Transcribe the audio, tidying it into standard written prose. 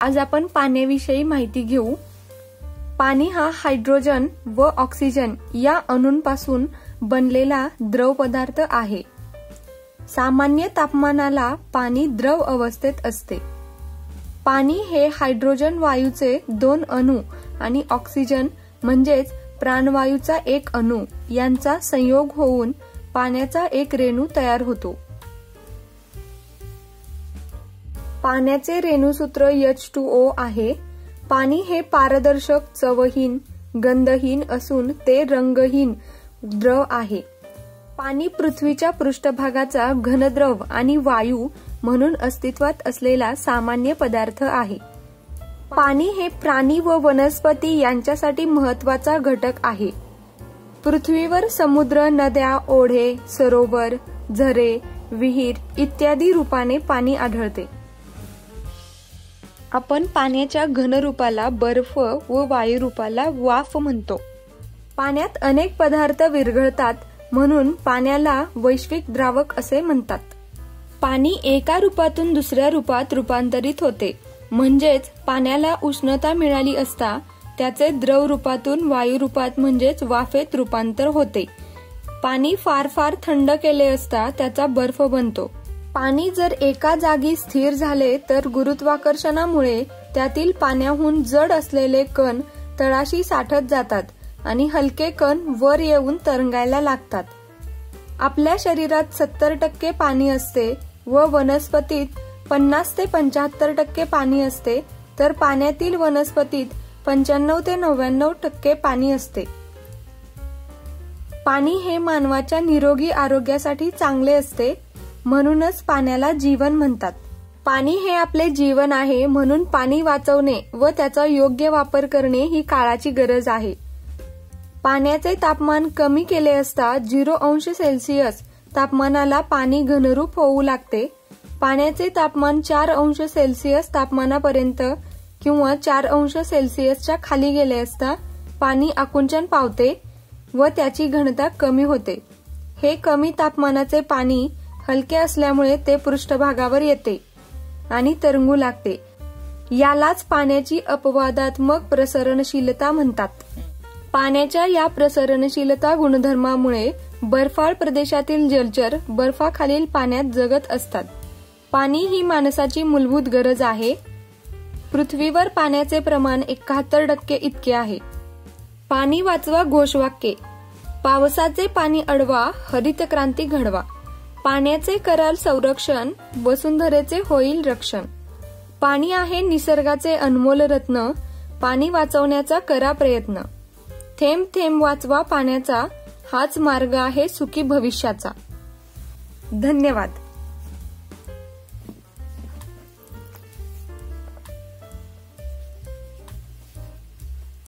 आज आपण पाण्याविषयी माहिती घेऊ। पाणी हा हायड्रोजन व ऑक्सिजन या अणूंपासून बनलेला द्रव पदार्थ आहे। सामान्य तापमानाला पाणी द्रव अवस्थेत असते। पाणी हे हायड्रोजन वायूचे 2 अणू आणि ऑक्सिजन म्हणजेच प्राणवायूचा एक अणू यांचा संयोग होऊन पाण्याचा एक रेणू तयार होतो। पाण्याचे रेणुसूत्र H2O आहे। पाणी हे पारदर्शक, चवहीन, गंधहीन असून ते रंगहीन द्रव आहे। पाणी पृथ्वीच्या पृष्ठभागाचा घनद्रव आणि वायू म्हणून अस्तित्वात असलेला सामान्य पदार्थ आहे। पाणी हे प्राणी व वनस्पती यांच्यासाठी महत्त्वाचा घटक आहे। पृथ्वीवर समुद्र, नद्या, ओढे, सरोवर, झरे, विहीर इत्यादी रूपाने पाणी आढळते। आपण पाण्याच्या घनरूपाला बर्फ व वायू रूपाला वाफ म्हणतो। पाण्यात अनेक पदार्थ विरघळतात म्हणून पाण्याला वैश्विक द्रावक असे म्हणतात। पाणी एका रूपातून दुसऱ्या रूपात रूपांतरित होते, म्हणजेच पाण्याला उष्णता मिळाली असता त्याचे द्रव रूपातून वायू रूपात म्हणजेच वाफेत रूपांतर होते। पाणी फार थंड केले असता त्याचा बर्फ बनतो। पाणी जर एका जागी स्थिर झाले तर गुरुत्वाकर्षणामुळे त्यातील पाण्याहून जड असलेले कण तळाशी साठत जातात आणि हलके कण वर येऊन तरंगायला लागतात। आपल्या शरीरात 70% पाणी असते व वनस्पतीत 50 ते 75% पाणी असते, तर पाण्यातील वनस्पतीत 95 ते 99% पाणी असते। पाणी हे मानवाच्या निरोगी आरोग्यासाठी चांगले असते, म्हणूनच पाण्याला जीवन म्हणतात। पाणी हे आपले जीवन आहे, म्हणून पाणी वाचवणे व त्याचा योग्य वापर करणे ही काळाची गरज आहे। पाण्याचे तापमान कमी केले असता 0°C तापमानाला पाणी घनरूप होऊ लागते। पाण्याचे तापमान 4°C तापमानापर्यंत किंवा 4°C खाली गेले असता पाणी आकुंचन पावते व त्याची घनता कमी होते। हे कमी तापमानाचे पाणी हलके असल्यामुळे ते पृष्ठभागावर येते आणि तरंगू लागते। यालाच पाण्याची अपवादात्मक प्रसरणशीलता म्हणतात। पाण्याच्या या प्रसरणशीलता गुणधर्मामुळे बर्फाळ प्रदेशातील जलचर बर्फाखालील पाण्यात जगत असतात। पाणी ही माणसाची मूलभूत गरज आहे। पृथ्वीवर पाण्याचे प्रमाण 71% इतके आहे। पाणी वाचवा घोषवाक्ये। पावसाचे पाणी अडवा, हरित क्रांती घडवा। पाण्याचे कराल संरक्षण, वसुंधरेचे होईल रक्षण। पाणी आहे निसर्गाचे अनमोल रत्न, पाणी वाचवण्याचा करा प्रयत्न। थेंब थेंब वाचवा पाण्याचा, हाच मार्ग आहे सुखी भविष्याचा। धन्यवाद।